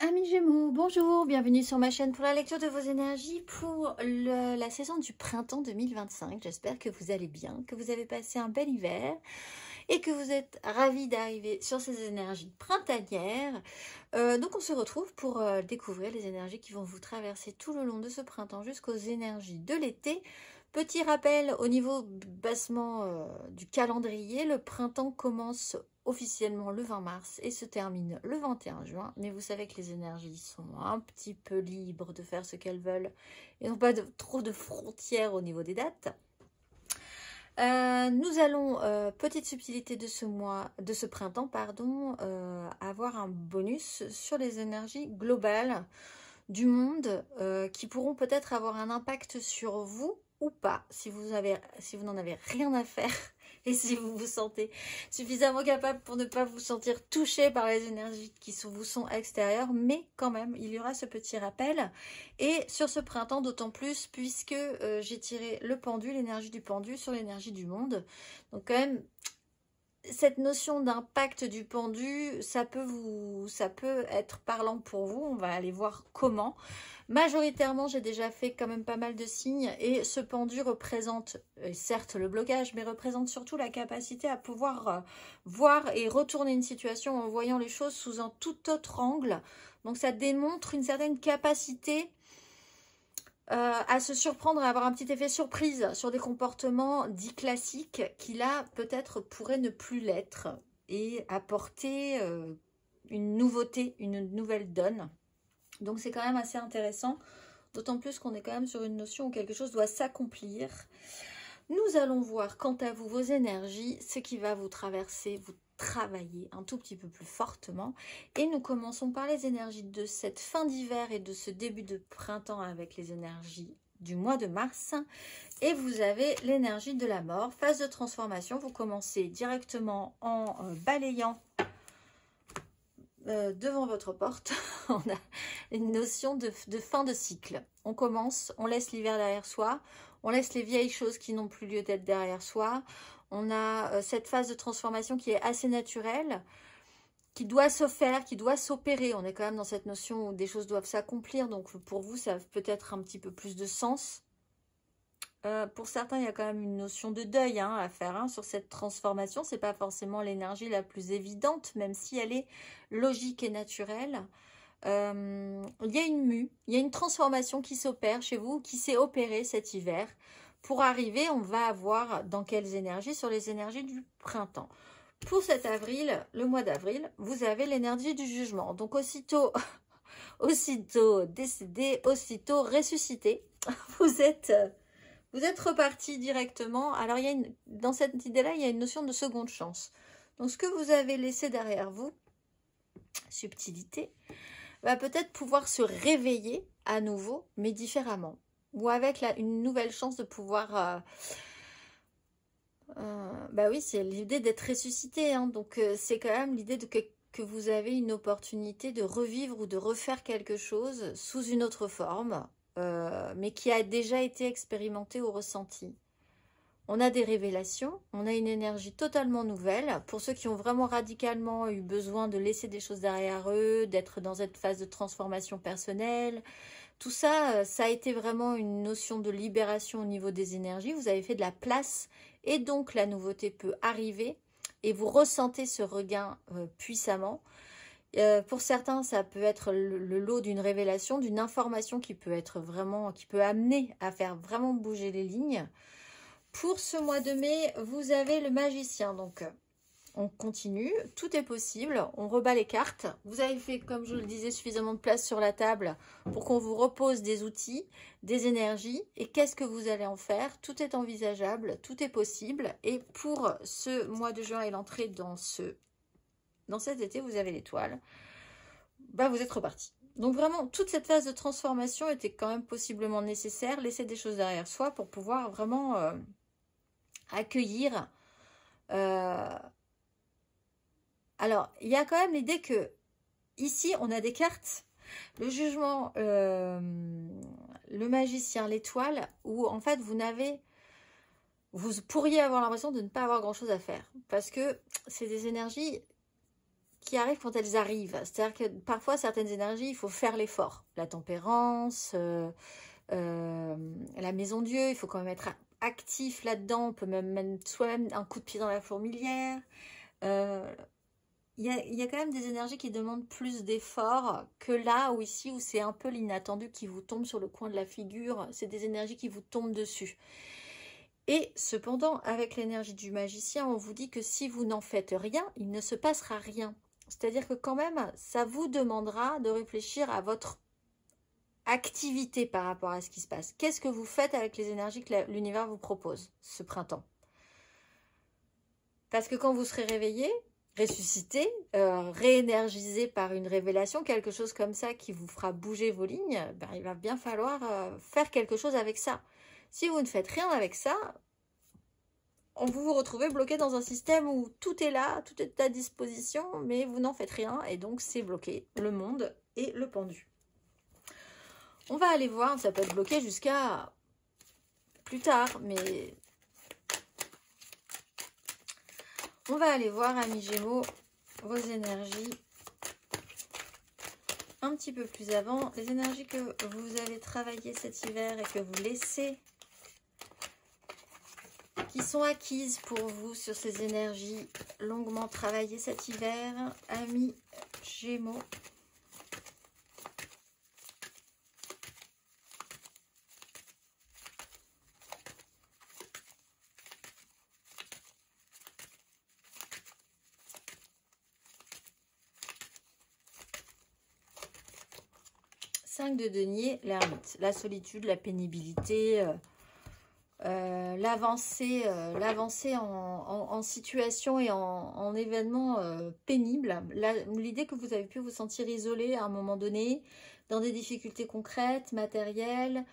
Amis Gémeaux, bonjour, bienvenue sur ma chaîne pour la lecture de vos énergies pour la saison du printemps 2025. J'espère que vous allez bien, que vous avez passé un bel hiver et que vous êtes ravis d'arriver sur ces énergies printanières. Donc on se retrouve pour découvrir les énergies qui vont vous traverser tout le long de ce printemps jusqu'aux énergies de l'été. Petit rappel au niveau bassement du calendrier, le printemps commence officiellement le 20 mars et se termine le 21 juin. Mais vous savez que les énergies sont un petit peu libres de faire ce qu'elles veulent et n'ont pas trop de frontières au niveau des dates. Nous allons, petite subtilité de ce mois, de ce printemps, pardon, avoir un bonus sur les énergies globales du monde qui pourront peut-être avoir un impact sur vous ou pas, si vous n'en avez rien à faire et si vous vous sentez suffisamment capable pour ne pas vous sentir touché par les énergies qui vous sont extérieures, mais quand même, il y aura ce petit rappel. Et sur ce printemps, d'autant plus, puisque j'ai tiré le pendu, l'énergie du pendu sur l'énergie du monde. Donc quand même, cette notion d'impact du pendu, ça peut être parlant pour vous. On va aller voir comment. Majoritairement, j'ai déjà fait quand même pas mal de signes et ce pendu représente, certes le blocage, mais représente surtout la capacité à pouvoir voir et retourner une situation en voyant les choses sous un tout autre angle. Donc ça démontre une certaine capacité à se surprendre, à avoir un petit effet surprise sur des comportements dits classiques qui là peut-être pourraient ne plus l'être et apporter une nouveauté, une nouvelle donne. Donc c'est quand même assez intéressant, d'autant plus qu'on est quand même sur une notion où quelque chose doit s'accomplir. Nous allons voir quant à vous, vos énergies, ce qui va vous traverser, vous travailler un tout petit peu plus fortement. Et nous commençons par les énergies de cette fin d'hiver et de ce début de printemps avec les énergies du mois de mars. Et vous avez l'énergie de la mort, phase de transformation. Vous commencez directement en balayant devant votre porte. On a une notion de fin de cycle. On commence, on laisse l'hiver derrière soi, on laisse les vieilles choses qui n'ont plus lieu d'être derrière soi. On a cette phase de transformation qui est assez naturelle, qui doit se faire, qui doit s'opérer. On est quand même dans cette notion où des choses doivent s'accomplir. Donc pour vous, ça a peut-être un petit peu plus de sens. Pour certains, il y a quand même une notion de deuil à faire sur cette transformation. Ce n'est pas forcément l'énergie la plus évidente, même si elle est logique et naturelle. Il y a une mue, il y a une transformation qui s'opère chez vous, qui s'est opérée cet hiver. Pour arriver, on va avoir dans quelles énergies? Sur les énergies du printemps. Pour cet avril, le mois d'avril, vous avez l'énergie du jugement. Donc aussitôt décédé, aussitôt ressuscité, vous êtes reparti directement. Alors dans cette idée-là, il y a une notion de seconde chance. Donc ce que vous avez laissé derrière vous, subtilité, va peut-être pouvoir se réveiller à nouveau, mais différemment. Ou avec une nouvelle chance de pouvoir... bah oui, c'est l'idée d'être ressuscité. Donc c'est quand même l'idée que vous avez une opportunité de revivre ou de refaire quelque chose sous une autre forme, mais qui a déjà été expérimenté ou ressenti. On a des révélations, on a une énergie totalement nouvelle. Pour ceux qui ont vraiment radicalement eu besoin de laisser des choses derrière eux, d'être dans cette phase de transformation personnelle, tout ça, ça a été vraiment une notion de libération au niveau des énergies. Vous avez fait de la place et donc la nouveauté peut arriver et vous ressentez ce regain puissamment. Pour certains, ça peut être le lot d'une révélation, d'une information qui peut amener à faire vraiment bouger les lignes. Pour ce mois de mai, vous avez le magicien. Donc, on continue. Tout est possible. On rebat les cartes. Vous avez fait, comme je le disais, suffisamment de place sur la table pour qu'on vous repose des outils, des énergies. Et qu'est-ce que vous allez en faire? Tout est envisageable. Tout est possible. Et pour ce mois de juin et l'entrée dans cet été, vous avez l'étoile. Bah, vous êtes reparti. Donc vraiment, toute cette phase de transformation était quand même possiblement nécessaire. Laisser des choses derrière soi pour pouvoir vraiment... accueillir. Alors, il y a quand même l'idée que ici, on a des cartes, le jugement, le magicien, l'étoile, où en fait, vous pourriez avoir l'impression de ne pas avoir grand-chose à faire. Parce que c'est des énergies qui arrivent quand elles arrivent. C'est-à-dire que parfois, certaines énergies, il faut faire l'effort. La tempérance, la maison Dieu, il faut quand même être actif là-dedans. On peut même mettre soi-même un coup de pied dans la fourmilière. Il y a quand même des énergies qui demandent plus d'efforts que là ou ici où c'est un peu l'inattendu qui vous tombe sur le coin de la figure. C'est des énergies qui vous tombent dessus. Et cependant, avec l'énergie du magicien, on vous dit que si vous n'en faites rien, il ne se passera rien. C'est-à-dire que quand même, ça vous demandera de réfléchir à votre activité par rapport à ce qui se passe. Qu'est-ce que vous faites avec les énergies que l'univers vous propose ce printemps? Parce que quand vous serez réveillé, ressuscité, réénergisé par une révélation, quelque chose comme ça qui vous fera bouger vos lignes, ben, il va bien falloir faire quelque chose avec ça. Si vous ne faites rien avec ça, vous vous retrouvez bloqué dans un système où tout est là, tout est à disposition, mais vous n'en faites rien et donc c'est bloqué, le monde et le pendu. On va aller voir, ça peut être bloqué jusqu'à plus tard, mais on va aller voir, amis Gémeaux, vos énergies un petit peu plus avant, les énergies que vous avez travaillées cet hiver et que vous laissez, qui sont acquises pour vous sur ces énergies longuement travaillées cet hiver, amis Gémeaux. De denier, l'ermite, la solitude, la pénibilité, l'avancée en situation et en événement pénible. L'idée que vous avez pu vous sentir isolé à un moment donné, dans des difficultés concrètes, matérielles,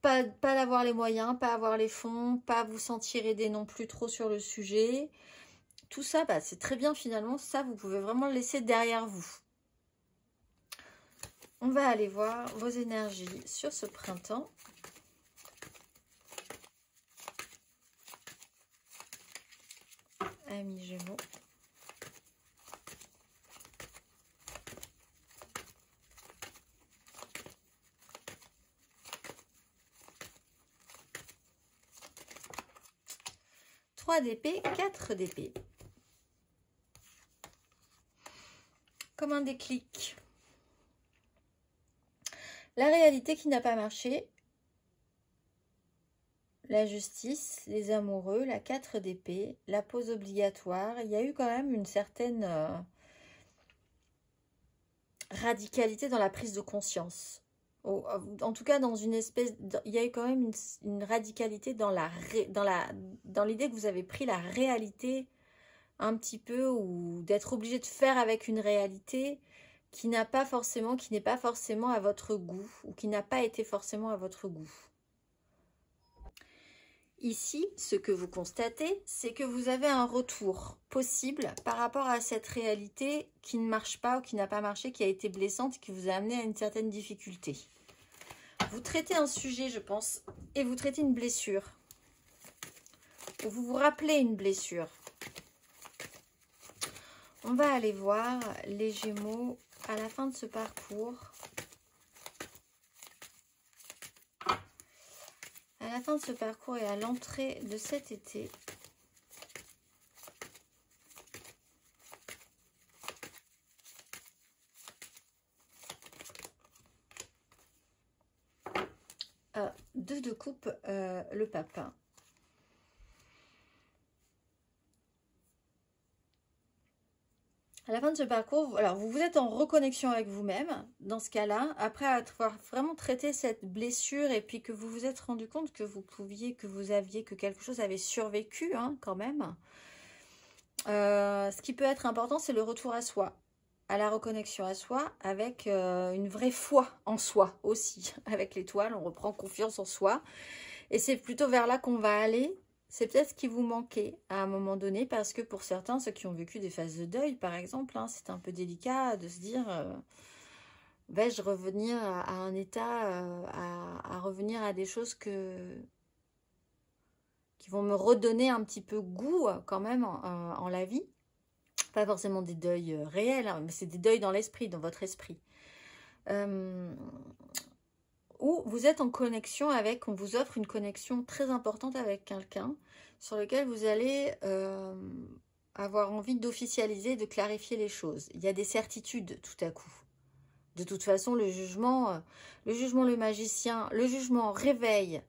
pas d'avoir les moyens, pas avoir les fonds, pas vous sentir aidé non plus trop sur le sujet. Tout ça, bah, c'est très bien finalement, ça vous pouvez vraiment le laisser derrière vous. On va aller voir vos énergies sur ce printemps. Amis Gémeaux. Trois d'épée, 4 d'épée. Comme un déclic. La réalité qui n'a pas marché, la justice, les amoureux, la 4 d'épée, la pause obligatoire. Il y a eu quand même une certaine radicalité dans la prise de conscience. En tout cas, dans une espèce, il y a eu quand même une radicalité dans l'idée que vous avez pris la réalité un petit peu, ou d'être obligé de faire avec une réalité qui n'est pas forcément à votre goût, ou qui n'a pas été forcément à votre goût. Ici, ce que vous constatez, c'est que vous avez un retour possible par rapport à cette réalité qui ne marche pas ou qui n'a pas marché, qui a été blessante, qui vous a amené à une certaine difficulté. Vous traitez un sujet, je pense, et vous traitez une blessure. Vous vous rappelez une blessure. On va aller voir les Gémeaux à la fin de ce parcours. À la fin de ce parcours et à l'entrée de cet été. Deux de coupe, le pape. À la fin de ce parcours, alors vous êtes en reconnexion avec vous-même, dans ce cas-là, après avoir vraiment traité cette blessure et puis que vous vous êtes rendu compte que que quelque chose avait survécu hein, quand même. Ce qui peut être important, c'est le retour à soi, à la reconnexion à soi, avec une vraie foi en soi aussi. Avec l'étoile, on reprend confiance en soi. Et c'est plutôt vers là qu'on va aller. C'est peut-être ce qui vous manquait à un moment donné, parce que pour certains, ceux qui ont vécu des phases de deuil, par exemple, hein, c'est un peu délicat de se dire vais-je revenir à un état, à revenir à des choses qui vont me redonner un petit peu goût quand même en la vie. Pas forcément des deuils réels, hein, mais c'est des deuils dans l'esprit, dans votre esprit. Où vous êtes en connexion avec, on vous offre une connexion très importante avec quelqu'un sur lequel vous allez avoir envie d'officialiser, de clarifier les choses. Il y a des certitudes tout à coup. De toute façon, le jugement, le magicien, le jugement réveille.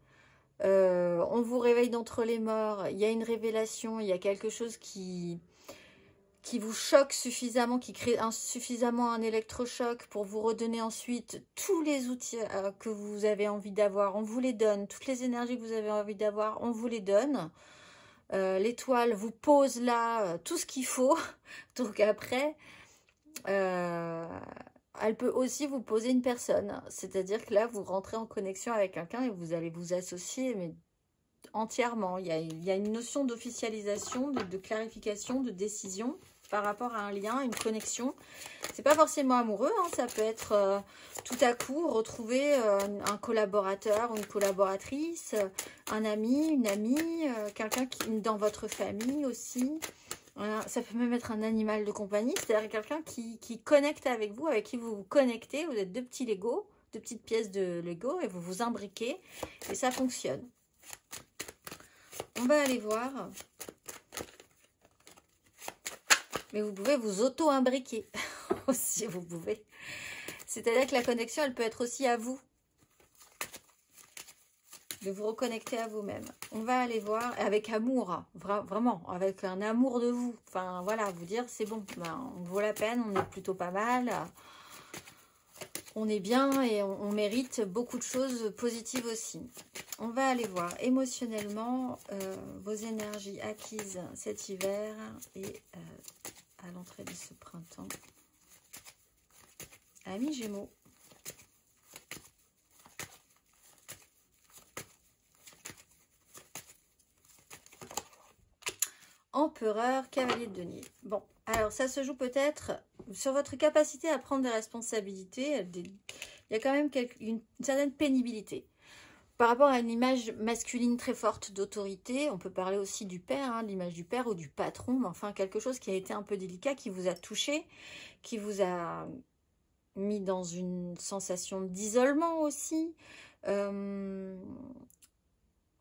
On vous réveille d'entre les morts. Il y a une révélation, il y a quelque chose qui vous choque suffisamment, qui crée suffisamment un électrochoc pour vous redonner ensuite tous les outils que vous avez envie d'avoir. On vous les donne. Toutes les énergies que vous avez envie d'avoir, on vous les donne. L'étoile vous pose là tout ce qu'il faut. Donc après, elle peut aussi vous poser une personne. C'est-à-dire que là, vous rentrez en connexion avec quelqu'un et vous allez vous associer, mais entièrement. Il y a une notion d'officialisation, de clarification, de décision par rapport à un lien, une connexion. C'est pas forcément amoureux, hein, ça peut être tout à coup retrouver un collaborateur ou une collaboratrice, un ami, une amie, quelqu'un qui dans votre famille aussi. Voilà, ça peut même être un animal de compagnie, c'est-à-dire quelqu'un qui connecte avec vous, avec qui vous vous connectez. Vous êtes deux petits Lego, deux petites pièces de Lego et vous vous imbriquez et ça fonctionne. On va aller voir. Mais vous pouvez vous auto-imbriquer aussi, vous pouvez. C'est-à-dire que la connexion, elle peut être aussi à vous. De vous reconnecter à vous-même. On va aller voir avec amour, vraiment, avec un amour de vous. Enfin, voilà, vous dire, c'est bon, ben, on vaut la peine, on est plutôt pas mal. On est bien et on mérite beaucoup de choses positives aussi. On va aller voir émotionnellement vos énergies acquises cet hiver et à l'entrée de ce printemps. Amis Gémeaux. Empereur, cavalier de denier. Bon, alors ça se joue peut-être sur votre capacité à prendre des responsabilités. Il y a quand même une certaine pénibilité. Par rapport à une image masculine très forte d'autorité, on peut parler aussi du père, hein, l'image du père ou du patron, mais enfin quelque chose qui a été un peu délicat, qui vous a touché, qui vous a mis dans une sensation d'isolement aussi.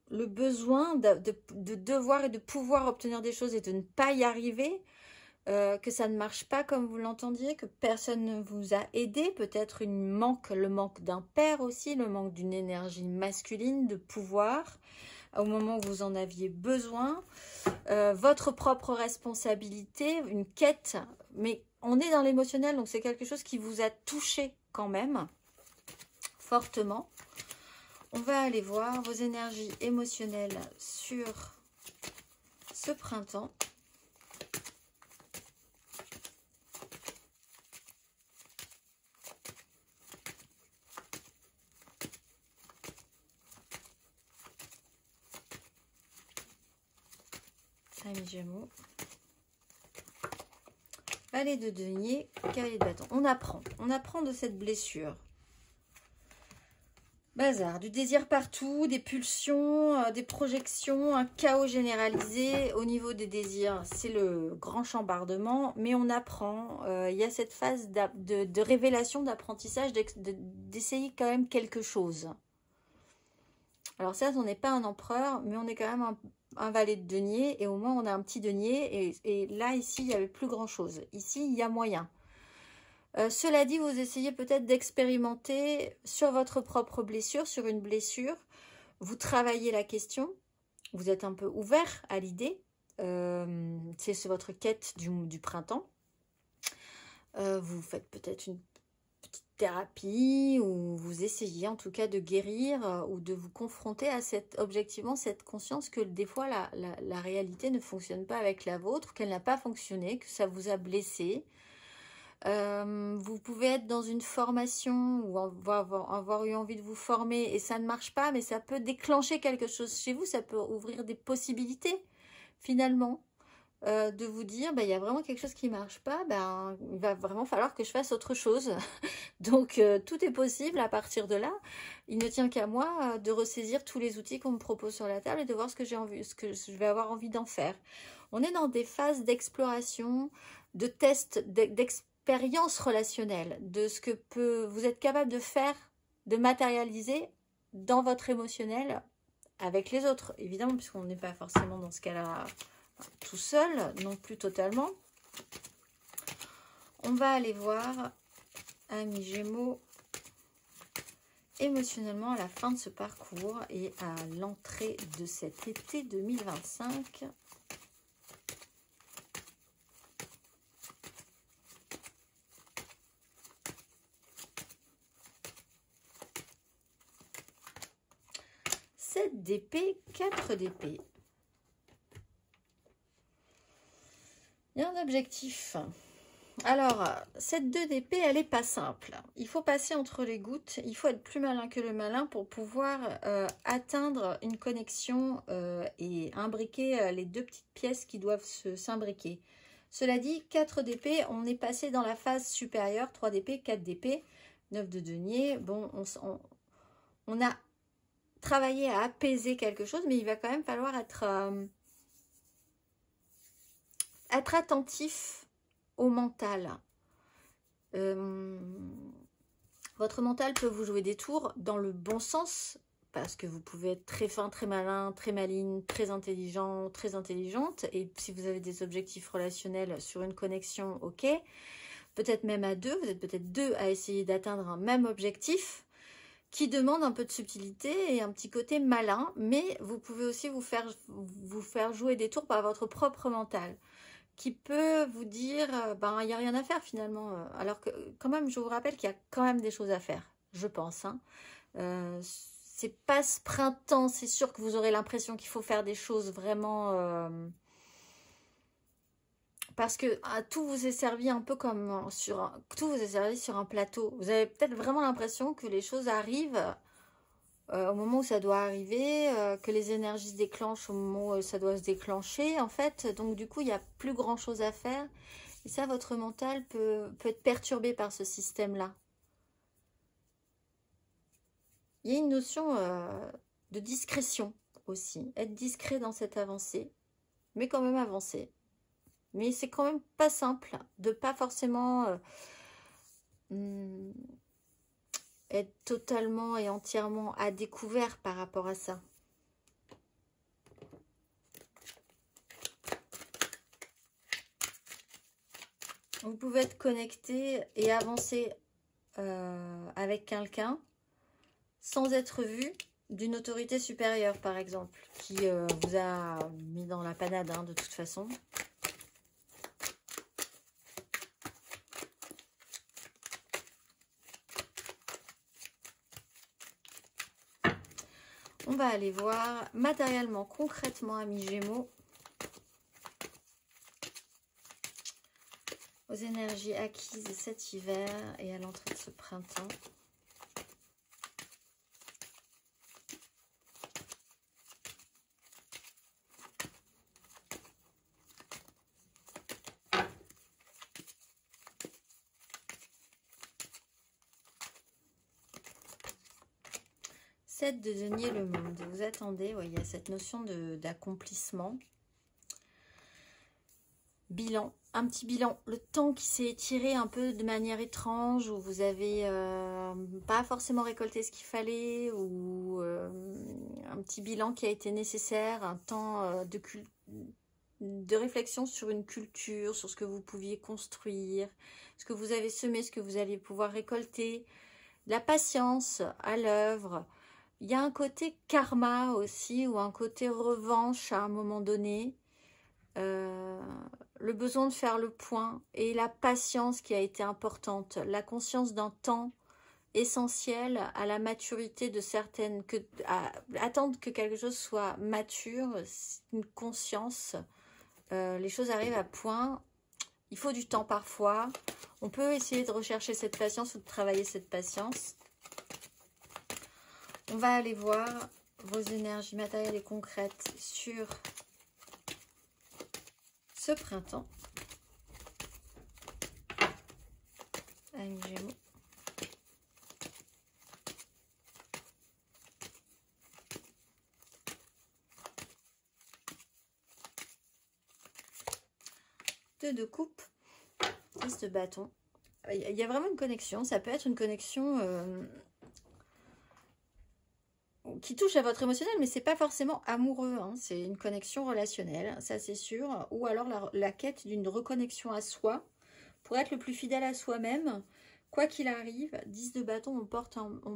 Le besoin de devoir et de pouvoir obtenir des choses et de ne pas y arriver, que ça ne marche pas comme vous l'entendiez, que personne ne vous a aidé, peut-être le manque d'un père aussi, le manque d'une énergie masculine, de pouvoir, au moment où vous en aviez besoin, votre propre responsabilité, une quête, mais on est dans l'émotionnel, donc c'est quelque chose qui vous a touché quand même, fortement. On va aller voir vos énergies émotionnelles sur ce printemps. Amis Gémeaux. Valet de denier, cavalier de bâton. On apprend de cette blessure. Bazar, du désir partout, des pulsions, des projections, un chaos généralisé au niveau des désirs. C'est le grand chambardement, mais on apprend. Il y a cette phase de révélation, d'apprentissage, d'essayer quand même quelque chose. Alors certes, on n'est pas un empereur, mais on est quand même un valet de denier, et au moins on a un petit denier, et là, ici, il n'y avait plus grand-chose. Ici, il y a moyen. Cela dit, vous essayez peut-être d'expérimenter sur votre propre blessure, sur une blessure. Vous travaillez la question. Vous êtes un peu ouvert à l'idée. C'est votre quête du printemps. Vous faites peut-être une petite thérapie ou vous essayez en tout cas de guérir ou de vous confronter à objectivement cette conscience que des fois la réalité ne fonctionne pas avec la vôtre, qu'elle n'a pas fonctionné, que ça vous a blessé. Vous pouvez être dans une formation ou avoir eu envie de vous former et ça ne marche pas, mais ça peut déclencher quelque chose chez vous, ça peut ouvrir des possibilités finalement, de vous dire, il y a vraiment quelque chose qui ne marche pas, il va vraiment falloir que je fasse autre chose. Donc tout est possible à partir de là. Il ne tient qu'à moi de ressaisir tous les outils qu'on me propose sur la table et de voir ce que je vais avoir envie d'en faire. On est dans des phases d'exploration, de tests, d'expériences relationnelles, de ce que vous êtes capable de faire, de matérialiser dans votre émotionnel avec les autres, évidemment, puisqu'on n'est pas forcément dans ce cas-là tout seul, non plus totalement. On va aller voir, amis Gémeaux, émotionnellement à la fin de ce parcours et à l'entrée de cet été 2025. D'épée, 4 d'épée. Il y a un objectif. Alors, cette 2 d'épée, elle n'est pas simple. Il faut passer entre les gouttes. Il faut être plus malin que le malin pour pouvoir atteindre une connexion et imbriquer les 2 petites pièces qui doivent s'imbriquer. Cela dit, 4 d'épée, on est passé dans la phase supérieure. 3 d'épée, 4 d'épée, 9 de denier. Bon, on a travailler à apaiser quelque chose, mais il va quand même falloir être attentif au mental. Votre mental peut vous jouer des tours dans le bon sens, parce que vous pouvez être très fin, très malin, très maligne, très intelligent, très intelligente, et si vous avez des objectifs relationnels sur une connexion, ok, peut-être même à deux, vous êtes peut-être deux à essayer d'atteindre un même objectif, qui demande un peu de subtilité et un petit côté malin, mais vous pouvez aussi vous faire jouer des tours par votre propre mental, qui peut vous dire, ben, il n'y a rien à faire finalement, alors que quand même, je vous rappelle qu'il y a quand même des choses à faire, je pense. Hein. C'est pas ce printemps, c'est sûr que vous aurez l'impression qu'il faut faire des choses vraiment... parce que tout vous est servi un peu comme tout vous est servi sur un plateau. Vous avez peut-être vraiment l'impression que les choses arrivent au moment où ça doit arriver, que les énergies se déclenchent au moment où ça doit se déclencher, en fait. Donc, du coup, il n'y a plus grand-chose à faire. Et ça, votre mental peut être perturbé par ce système-là. Il y a une notion de discrétion aussi. Être discret dans cette avancée, mais quand même avancer. Mais c'est quand même pas simple de pas forcément être totalement et entièrement à découvert par rapport à ça. Vous pouvez être connecté et avancer avec quelqu'un sans être vu d'une autorité supérieure, par exemple, qui vous a mis dans la panade, hein, de toute façon. On va aller voir matériellement, concrètement, amis Gémeaux, aux énergies acquises cet hiver et à l'entrée de ce printemps. De denier le monde. Vous attendez, ouais, il y a cette notion d'accomplissement. Bilan, un petit bilan. Le temps qui s'est étiré un peu de manière étrange, où vous avez pas forcément récolté ce qu'il fallait, ou un petit bilan qui a été nécessaire, un temps de réflexion sur une culture, sur ce que vous pouviez construire, ce que vous avez semé, ce que vous allez pouvoir récolter, la patience à l'œuvre. Il y a un côté karma aussi, ou un côté revanche à un moment donné. Le besoin de faire le point et la patience qui a été importante. La conscience d'un temps essentiel à la maturité de certaines... attendre que quelque chose soit mature, une conscience. Les choses arrivent à point. Il faut du temps parfois. On peut essayer de rechercher cette patience ou de travailler cette patience. On va aller voir vos énergies matérielles et concrètes sur ce printemps. Amis Gémeaux. Deux de coupe. 10 de bâton. Il y a vraiment une connexion. Ça peut être une connexion qui touche à votre émotionnel, mais c'est pas forcément amoureux. Hein. C'est une connexion relationnelle, ça c'est sûr. Ou alors la quête d'une reconnexion à soi pour être le plus fidèle à soi-même. Quoi qu'il arrive, 10 de bâton,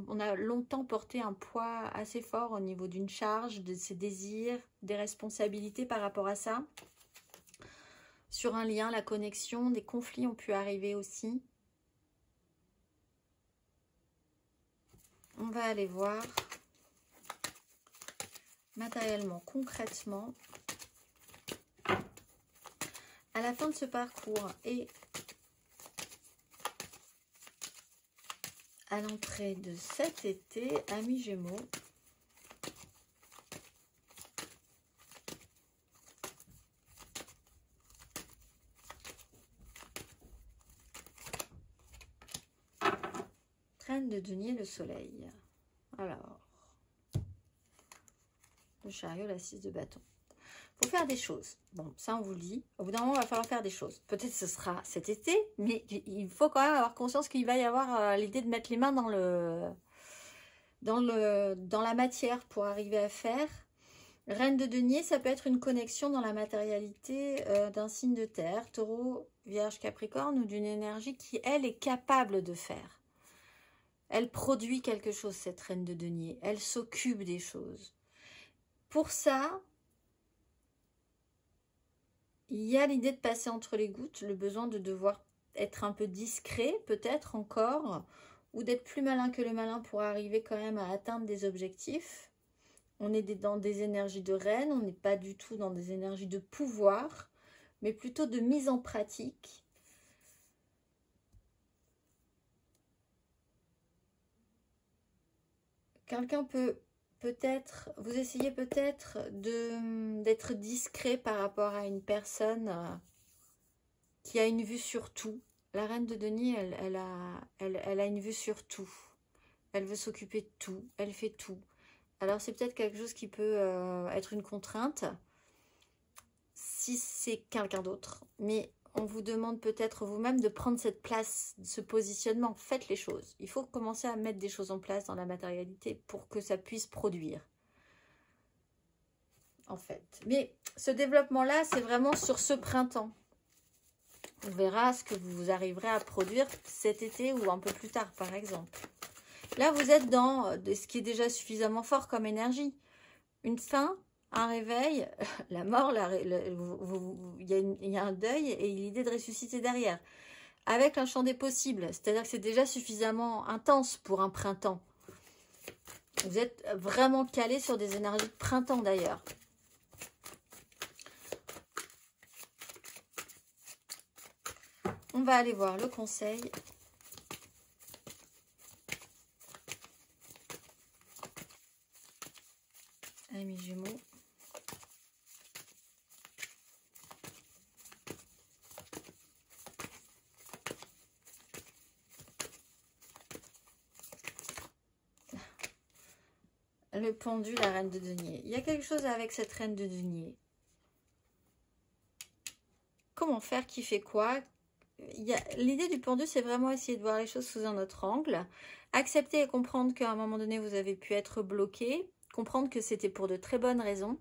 on a longtemps porté un poids assez fort au niveau d'une charge, de ses désirs, des responsabilités par rapport à ça. Sur un lien, la connexion, des conflits ont pu arriver aussi. On va aller voir matériellement, concrètement, à la fin de ce parcours et à l'entrée de cet été, amis Gémeaux, reine de denier, le soleil. Alors, le chariot, la 6 de bâton. Faut faire des choses. Bon, ça on vous le dit. Au bout d'un moment, il va falloir faire des choses. Peut-être ce sera cet été, mais il faut quand même avoir conscience qu'il va y avoir l'idée de mettre les mains dans la matière pour arriver à faire. Reine de denier, ça peut être une connexion dans la matérialité d'un signe de terre, taureau, vierge, capricorne, ou d'une énergie qui, elle, est capable de faire. Elle produit quelque chose, cette reine de denier. Elle s'occupe des choses. Pour ça, il y a l'idée de passer entre les gouttes, le besoin de devoir être un peu discret, peut-être encore, ou d'être plus malin que le malin pour arriver quand même à atteindre des objectifs. On est dans des énergies de reine, on n'est pas du tout dans des énergies de pouvoir, mais plutôt de mise en pratique. Quelqu'un peut-être, vous essayez peut-être d'être discret par rapport à une personne qui a une vue sur tout. La reine de denier, elle a une vue sur tout. Elle veut s'occuper de tout, elle fait tout. Alors c'est peut-être quelque chose qui peut être une contrainte si c'est quelqu'un d'autre. Mais on vous demande peut-être vous-même de prendre cette place, ce positionnement. Faites les choses. Il faut commencer à mettre des choses en place dans la matérialité pour que ça puisse produire. En fait. Mais ce développement-là, c'est vraiment sur ce printemps. On verra ce que vous arriverez à produire cet été ou un peu plus tard, par exemple. Là, vous êtes dans ce qui est déjà suffisamment fort comme énergie. Une fin, un réveil, la mort, il y a un deuil et l'idée de ressusciter derrière. Avec un champ des possibles, c'est-à-dire que c'est déjà suffisamment intense pour un printemps. Vous êtes vraiment calé sur des énergies de printemps d'ailleurs. On va aller voir le conseil. Amis Gémeaux. Le pendu, la reine de denier. Il y a quelque chose avec cette reine de denier. Comment faire, qui fait quoi? L'idée du pendu, c'est vraiment essayer de voir les choses sous un autre angle. Accepter et comprendre qu'à un moment donné, vous avez pu être bloqué. Comprendre que c'était pour de très bonnes raisons.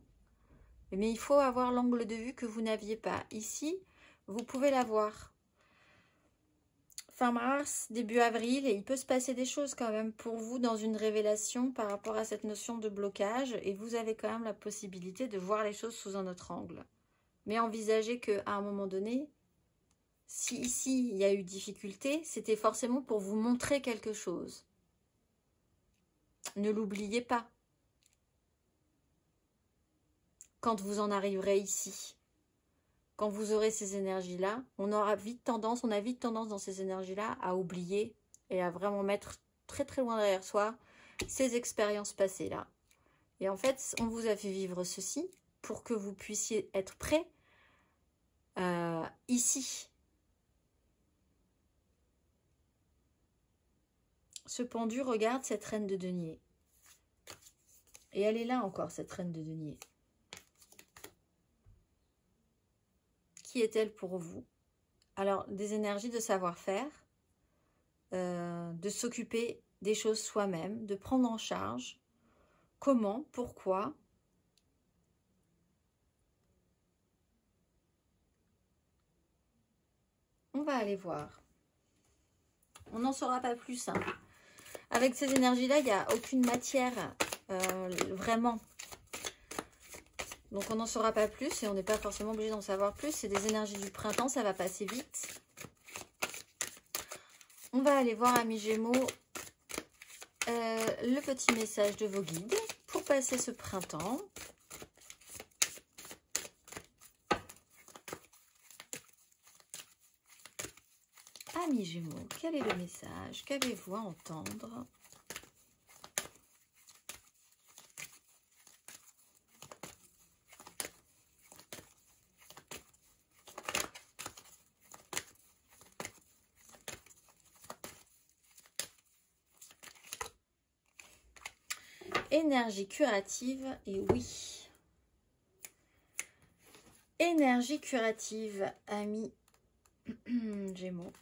Mais il faut avoir l'angle de vue que vous n'aviez pas. Ici, vous pouvez l'avoir. Fin mars, début avril, et il peut se passer des choses quand même pour vous dans une révélation par rapport à cette notion de blocage. Et vous avez quand même la possibilité de voir les choses sous un autre angle. Mais envisagez qu'à un moment donné, si ici il y a eu difficulté, c'était forcément pour vous montrer quelque chose. Ne l'oubliez pas. Quand vous en arriverez ici, quand vous aurez ces énergies-là, on a vite tendance dans ces énergies-là à oublier et à vraiment mettre très très loin derrière soi ces expériences passées-là. Et en fait, on vous a fait vivre ceci pour que vous puissiez être prêt ici. Ce pendu regarde cette reine de denier. Et elle est là encore, cette reine de denier. Qui est-elle pour vous? Alors, des énergies de savoir-faire, de s'occuper des choses soi-même, de prendre en charge. Comment, pourquoi? On va aller voir. On n'en saura pas plus. Hein. Avec ces énergies-là, il n'y a aucune matière vraiment. Donc on n'en saura pas plus et on n'est pas forcément obligé d'en savoir plus. C'est des énergies du printemps, ça va passer vite. On va aller voir, amis Gémeaux, le petit message de vos guides pour passer ce printemps. Amis Gémeaux, quel est le message? Qu'avez-vous à entendre? Énergie curative, et oui. Énergie curative, amis Gémeaux.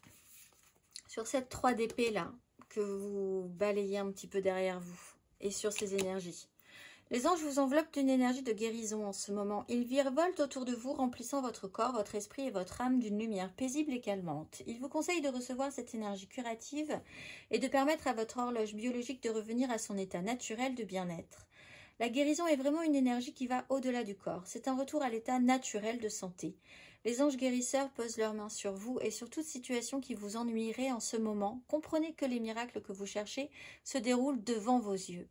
Sur cette 3 d'épée là, que vous balayez un petit peu derrière vous, et sur ces énergies. Les anges vous enveloppent d'une énergie de guérison en ce moment. Ils virevoltent autour de vous, remplissant votre corps, votre esprit et votre âme d'une lumière paisible et calmante. Ils vous conseillent de recevoir cette énergie curative et de permettre à votre horloge biologique de revenir à son état naturel de bien-être. La guérison est vraiment une énergie qui va au-delà du corps. C'est un retour à l'état naturel de santé. Les anges guérisseurs posent leurs mains sur vous et sur toute situation qui vous ennuierait en ce moment. Comprenez que les miracles que vous cherchez se déroulent devant vos yeux.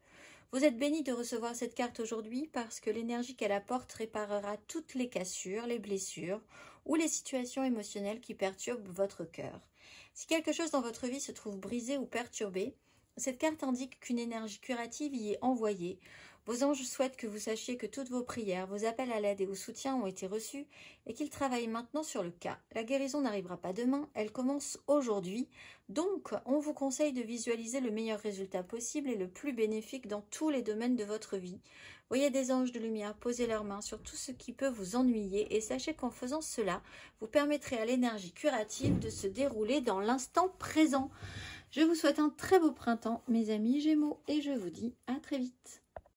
Vous êtes bénis de recevoir cette carte aujourd'hui parce que l'énergie qu'elle apporte réparera toutes les cassures, les blessures ou les situations émotionnelles qui perturbent votre cœur. Si quelque chose dans votre vie se trouve brisé ou perturbé, cette carte indique qu'une énergie curative y est envoyée. Vos anges souhaitent que vous sachiez que toutes vos prières, vos appels à l'aide et au soutien ont été reçus et qu'ils travaillent maintenant sur le cas. La guérison n'arrivera pas demain, elle commence aujourd'hui. Donc, on vous conseille de visualiser le meilleur résultat possible et le plus bénéfique dans tous les domaines de votre vie. Voyez des anges de lumière poser leurs mains sur tout ce qui peut vous ennuyer et sachez qu'en faisant cela, vous permettrez à l'énergie curative de se dérouler dans l'instant présent. Je vous souhaite un très beau printemps, mes amis Gémeaux, et je vous dis à très vite.